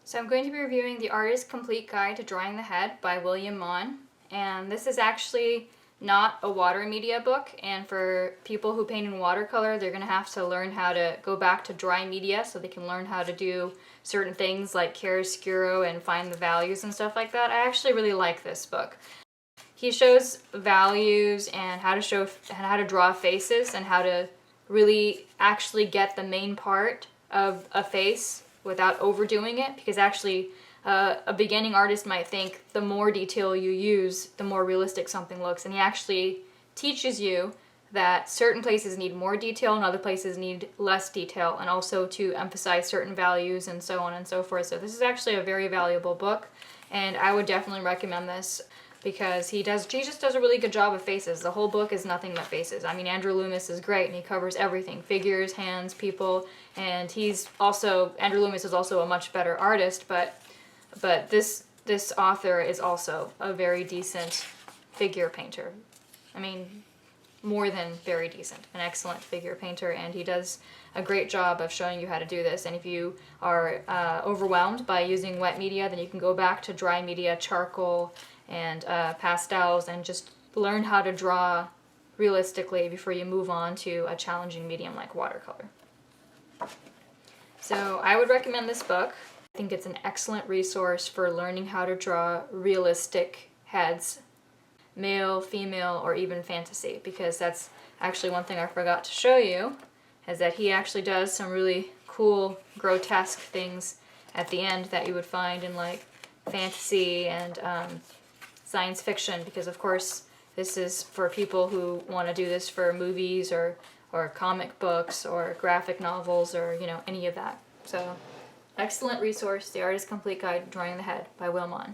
So I'm going to be reviewing The Artist's Complete Guide to Drawing the Head by William Maughan, and this is actually not a water media book, and for people who paint in watercolor, they're going to have to learn how to go back to dry media so they can learn how to do certain things like chiaroscuro and find the values and stuff like that. I actually really like this book. He shows values and how to draw faces and how to really actually get the main part of a face without overdoing it, because actually a beginning artist might think the more detail you use, the more realistic something looks, and he actually teaches you that certain places need more detail and other places need less detail, and also to emphasize certain values and so on and so forth. So this is actually a very valuable book, and I would definitely recommend this because he just does a really good job of faces. The whole book is nothing but faces. I mean, Andrew Loomis is great, and he covers everything: figures, hands, people, and Andrew Loomis is also a much better artist, but this author is also a very decent figure painter. I mean, more than very decent, an excellent figure painter, and he does a great job of showing you how to do this. And if you are overwhelmed by using wet media, then you can go back to dry media, charcoal, and pastels, and just learn how to draw realistically before you move on to a challenging medium like watercolor. So I would recommend this book. I think it's an excellent resource for learning how to draw realistic heads, male, female, or even fantasy, because that's actually one thing I forgot to show you, is that he actually does some really cool, grotesque things at the end that you would find in like fantasy and science fiction, because of course this is for people who want to do this for movies or comic books or graphic novels or, you know, any of that. So excellent resource, The Artist's Complete Guide to Drawing the Head by Will Maughan.